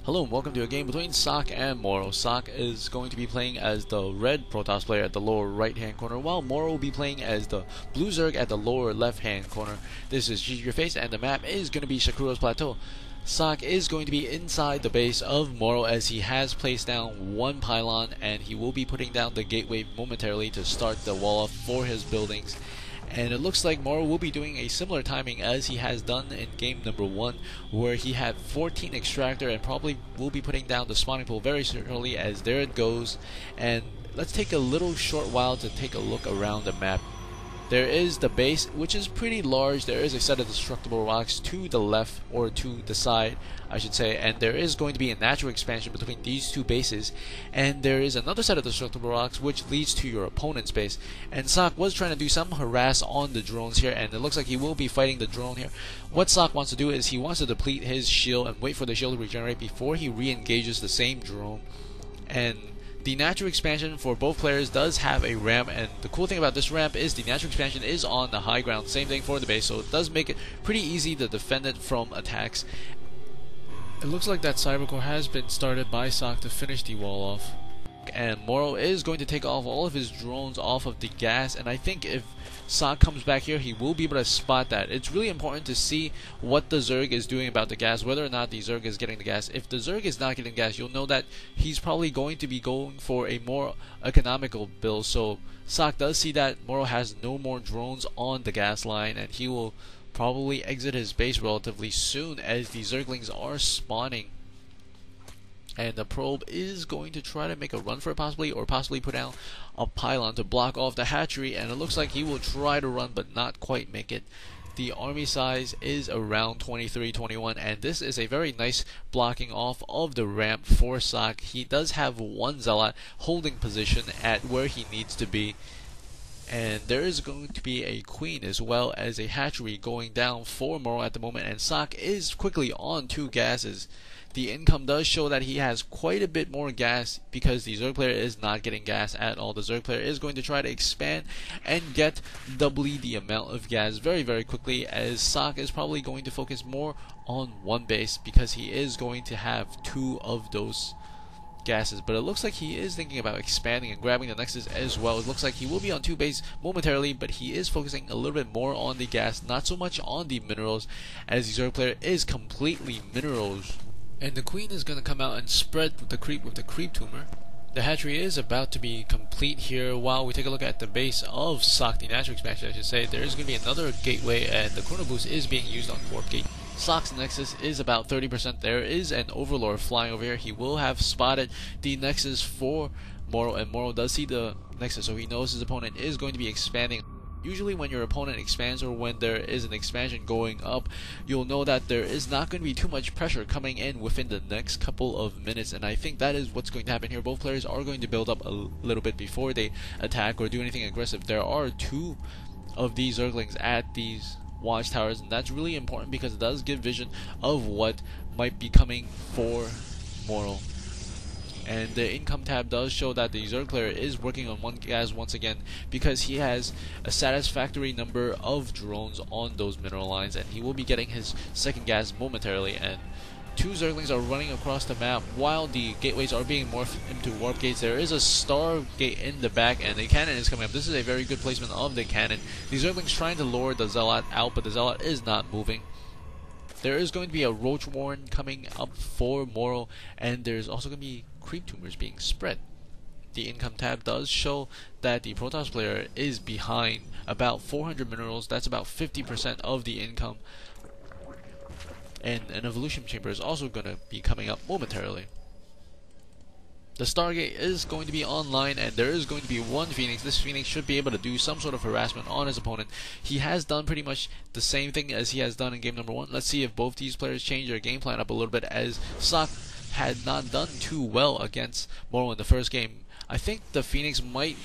Hello and welcome to a game between Socke and MorroW. Socke is going to be playing as the red Protoss player at the lower right hand corner, while MorroW will be playing as the blue Zerg at the lower left hand corner. This is Your Face and the map is going to be Shakuras Plateau. Socke is going to be inside the base of MorroW as he has placed down one pylon, and he will be putting down the gateway momentarily to start the wall off for his buildings. And it looks like MorroW will be doing a similar timing as he has done in game number 1, where he had 14 extractor and probably will be putting down the spawning pool very shortly, as there it goes. And let's take a little short while to take a look around the map. There is the base, which is pretty large. There is a set of destructible rocks to the left, or to the side I should say, and there is going to be a natural expansion between these two bases, and there is another set of destructible rocks which leads to your opponent's base. And Socke was trying to do some harass on the drones here, and it looks like he will be fighting the drone here. What Socke wants to do is he wants to deplete his shield and wait for the shield to regenerate before he re-engages the same drone. And the natural expansion for both players does have a ramp, and the cool thing about this ramp is the natural expansion is on the high ground. Same thing for the base, so it does make it pretty easy to defend it from attacks. It looks like that cybercore has been started by Socke to finish the wall off. And MorroW is going to take off all of his drones off of the gas, and I think if Socke comes back here, he will be able to spot that. It's really important to see what the Zerg is doing about the gas, whether or not the Zerg is getting the gas. If the Zerg is not getting gas, you'll know that he's probably going to be going for a more economical build. So Socke does see that MorroW has no more drones on the gas line, and he will probably exit his base relatively soon as the Zerglings are spawning. And the probe is going to try to make a run for it possibly, or possibly put down a pylon to block off the hatchery, and it looks like he will try to run but not quite make it. The army size is around 23-21, and this is a very nice blocking off of the ramp for Socke. He does have one zealot holding position at where he needs to be, and there is going to be a queen as well as a hatchery going down for MorroW at the moment, and Socke is quickly on 2 gases. The income does show that he has quite a bit more gas because the Zerg player is not getting gas at all. The Zerg player is going to try to expand and get doubly the amount of gas very quickly, as Socke is probably going to focus more on one base because he is going to have 2 of those gases. But it looks like he is thinking about expanding and grabbing the Nexus as well. It looks like he will be on 2 base momentarily, but he is focusing a little bit more on the gas, not so much on the minerals, as the Zerg player is completely minerals. And the queen is going to come out and spread with the creep tumor. The hatchery is about to be complete here. While we take a look at the base of Socke, the natural expansion I should say, there is going to be another gateway, and the chrono boost is being used on warp gate. Socke's Nexus is about 30%. There is an Overlord flying over here. He will have spotted the Nexus for MorroW, and MorroW does see the Nexus, so he knows his opponent is going to be expanding. Usually when your opponent expands, or when there is an expansion going up, you'll know that there is not going to be too much pressure coming in within the next couple of minutes, and I think that is what's going to happen here. Both players are going to build up a little bit before they attack or do anything aggressive. There are 2 of these Zerglings at these watchtowers, and that's really important because it does give vision of what might be coming for MorroW. And the income tab does show that the Zerg player is working on 1 gas once again because he has a satisfactory number of drones on those mineral lines, and he will be getting his 2nd gas momentarily. And 2 Zerglings are running across the map while the gateways are being morphed into warp gates. There is a star gate in the back, and the cannon is coming up. This is a very good placement of the cannon. The Zerglings trying to lure the Zealot out, but the Zealot is not moving. There is going to be a Roach Warren coming up for MorroW, and there's also going to be creep tumors being spread. The income tab does show that the Protoss player is behind about 400 minerals. That's about 50% of the income. And an evolution chamber is also going to be coming up momentarily. The Stargate is going to be online, and there is going to be 1 Phoenix. This Phoenix should be able to do some sort of harassment on his opponent. He has done pretty much the same thing as he has done in game number 1. Let's see if both these players change their game plan up a little bit, as Socke had not done too well against MorroW in the first game. I think the Phoenix might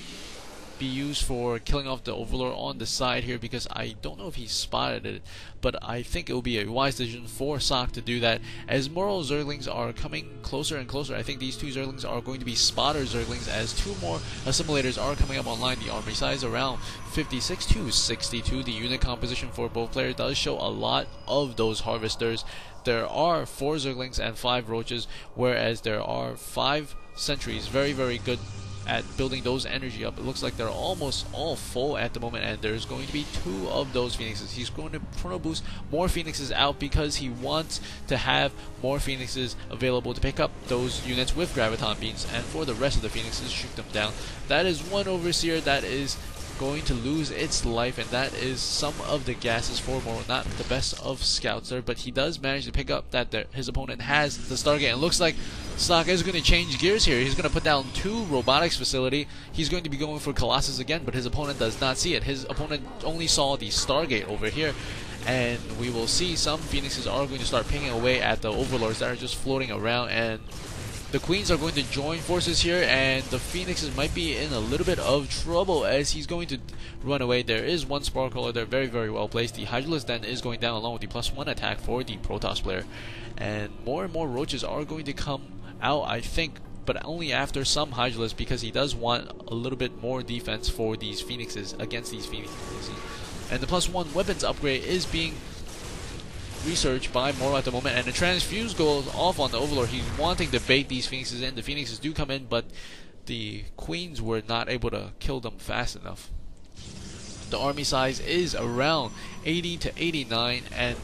be used for killing off the Overlord on the side here, because I don't know if he spotted it, but I think it will be a wise decision for Socke to do that. As MorroW Zerglings are coming closer and closer, I think these two Zerglings are going to be spotter Zerglings, as two more assimilators are coming up online. The army size around 56 to 62. The unit composition for both players does show a lot of those harvesters. There are 4 Zerglings and 5 Roaches, whereas there are 5 sentries. Very, very good at building those energy up. It looks like they're almost all full at the moment, and there's going to be 2 of those Phoenixes. He's going to chrono boost more Phoenixes out because he wants to have more Phoenixes available to pick up those units with Graviton Beams, and for the rest of the Phoenixes, shoot them down. That is one Overseer that is going to lose its life, and that is some of the gases for MorroW. Not the best of scouts there, but he does manage to pick up that his opponent has the Stargate, and it looks like Socke is going to change gears here. He's going to put down 2 robotics facility. He's going to be going for Colossus again, but his opponent does not see it. His opponent only saw the Stargate over here, and we will see some Phoenixes are going to start pinging away at the Overlords that are just floating around, and the Queens are going to join forces here, and the Phoenixes might be in a little bit of trouble as he's going to run away. There is one Sparkler there, very, very well placed. The Hydralisk then is going down along with the +1 attack for the Protoss player. And more Roaches are going to come out, I think, but only after some Hydralisk, because he does want a little bit more defense for these Phoenixes, against these Phoenixes. And the +1 weapons upgrade is being research by MorroW at the moment, and the transfuse goes off on the Overlord. He's wanting to bait these Phoenixes in. The Phoenixes do come in, but the Queens were not able to kill them fast enough. The army size is around 80 to 89, and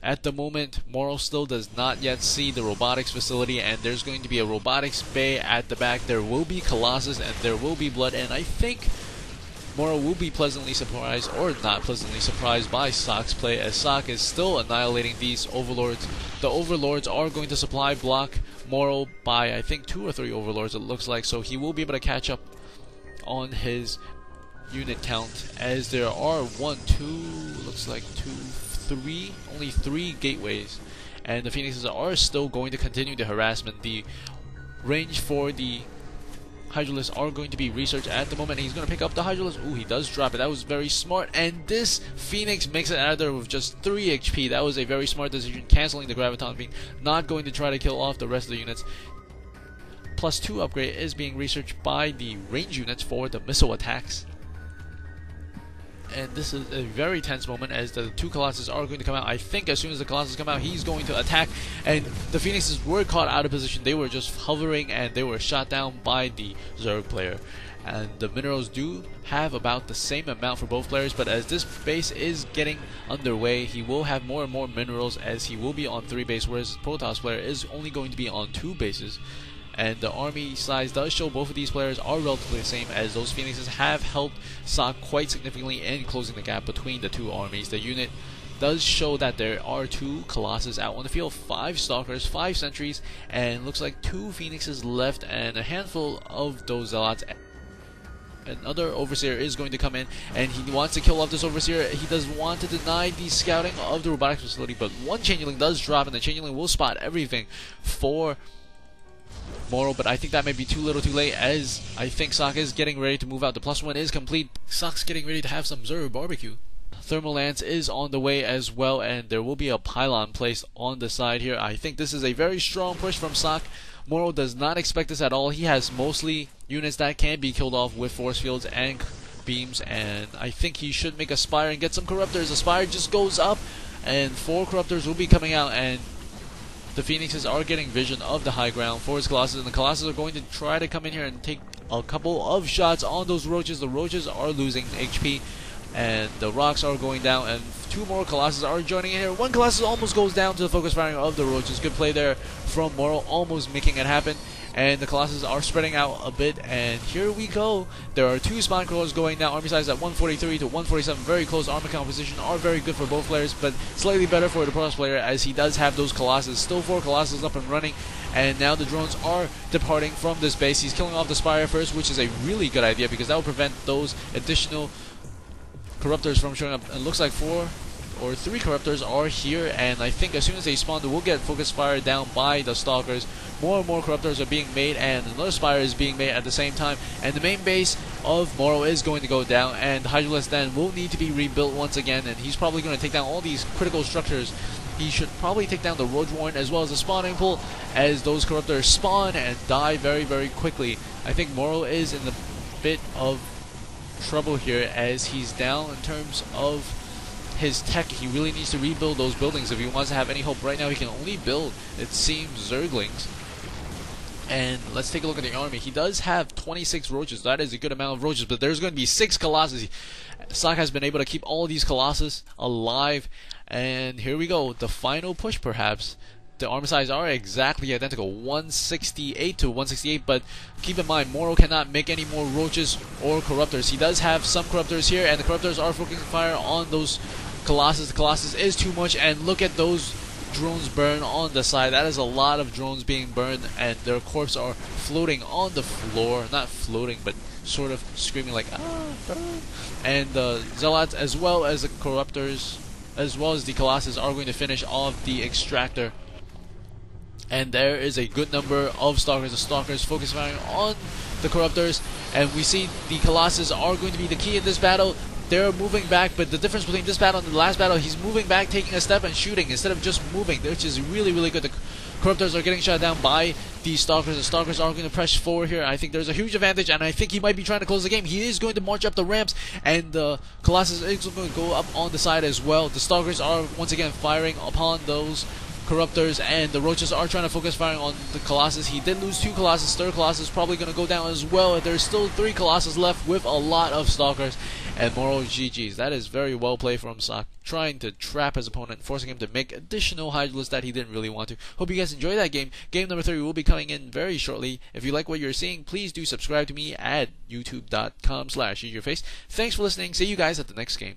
at the moment MorroW still does not yet see the robotics facility, and there's going to be a robotics bay at the back. There will be Colossus and there will be blood, and I think MorroW will be pleasantly surprised, or not pleasantly surprised, by Socke's play, as Socke is still annihilating these Overlords. The Overlords are going to supply block MorroW by, I think, 2 or 3 Overlords, it looks like, so he will be able to catch up on his unit count, as there are 1, 2, looks like 2, 3, only 3 gateways, and the Phoenixes are still going to continue the harassment. The range for the Hydralisks are going to be researched at the moment. He's going to pick up the Hydralisk. Ooh, he does drop it. That was very smart. And this Phoenix makes it out of there with just 3 HP. That was a very smart decision, canceling the Graviton Beam. Not going to try to kill off the rest of the units. +2 upgrade is being researched by the range units for the missile attacks. And this is a very tense moment, as the 2 Colossus are going to come out. I think as soon as the Colossus come out, he's going to attack, and the Phoenixes were caught out of position. They were just hovering, and they were shot down by the Zerg player. And the minerals do have about the same amount for both players, but as this base is getting underway, he will have more and more minerals, as he will be on 3 bases, whereas the Protoss player is only going to be on 2 bases. And the army size does show both of these players are relatively the same, as those Phoenixes have helped Socke quite significantly in closing the gap between the 2 armies. The unit does show that there are 2 Colossus out on the field, 5 Stalkers, 5 Sentries, and looks like 2 Phoenixes left, and a handful of those Zealots. Another Overseer is going to come in, and he wants to kill off this Overseer. He does want to deny the scouting of the robotics facility, but one Changeling does drop, and the Changeling will spot everything for MorroW, but I think that may be too little too late, as I think Socke is getting ready to move out. The +1 is complete. Socke's getting ready to have some Zerg barbecue. Thermal Lance is on the way as well, and there will be a pylon placed on the side here. I think this is a very strong push from Socke. MorroW does not expect this at all. He has mostly units that can be killed off with force fields and beams, and I think he should make a Spire and get some Corruptors. The Spire just goes up, and 4 Corruptors will be coming out, and the Phoenixes are getting vision of the high ground for his Colossus, and the Colossus are going to try to come in here and take a couple of shots on those Roaches. The Roaches are losing HP, and the rocks are going down, and 2 more Colossus are joining in here. 1 Colossus almost goes down to the focus firing of the Roaches. Good play there from MorroW, almost making it happen. And the Colossus are spreading out a bit, and here we go. There are 2 spawn crawlers going now. Army size at 143 to 147. Very close. Armor composition are very good for both players, but slightly better for the Protoss player, as he does have those Colossus. Still 4 Colossus up and running, and now the drones are departing from this base. He's killing off the Spire first, which is a really good idea, because that will prevent those additional Corruptors from showing up. It looks like 4 or 3 Corruptors are here, and I think as soon as they spawn, they will get focus fire down by the Stalkers. More and more Corruptors are being made, and another Spire is being made at the same time, and the main base of MorroW is going to go down, and Hydralisk then will need to be rebuilt once again, and he's probably going to take down all these critical structures. He should probably take down the Roach Warren as well as the spawning pool, as those corruptors spawn and die very, very quickly. I think MorroW is in the bit of trouble here, as he's down in terms of his tech. He really needs to rebuild those buildings if he wants to have any hope. Right now he can only build, it seems, Zerglings. And let's take a look at the army. He does have 26 roaches. That is a good amount of roaches, but there's going to be 6 Colossus. Socke has been able to keep all these Colossus alive. And here we go, the final push perhaps. The armor size are exactly identical, 168 to 168, but keep in mind, MorroW cannot make any more roaches or corruptors. He does have some corruptors here, and the corruptors are focusing fire on those Colossus. The Colossus is too much, and look at those drones burn on the side. That is a lot of drones being burned, and their corpses are floating on the floor. Not floating, but sort of screaming like, ah, burn. And the Zealots, as well as the corruptors, as well as the Colossus, are going to finish off the extractor. And there is a good number of Stalkers. The Stalkers focusing on the corruptors, and we see the Colossus are going to be the key in this battle. They're moving back, but the difference between this battle and the last battle, he's moving back, taking a step and shooting instead of just moving, which is really, really good. The corruptors are getting shot down by the Stalkers. The Stalkers are going to press forward here. I think there's a huge advantage, and I think he might be trying to close the game. He is going to march up the ramps, and the Colossus is going to go up on the side as well. The Stalkers are once again firing upon those corruptors, and the roaches are trying to focus firing on the Colossus. He did lose 2 Colossus. Third Colossus is probably going to go down as well. There's still 3 Colossus left with a lot of Stalkers, and MorroW GG's. That is very well played from Socke, trying to trap his opponent, forcing him to make additional Hydralisks that he didn't really want to. Hope you guys enjoyed that game. Game number 3 will be coming in very shortly. If you like what you're seeing, please do subscribe to me at youtube.com/useyourface. Thanks for listening. See you guys at the next game.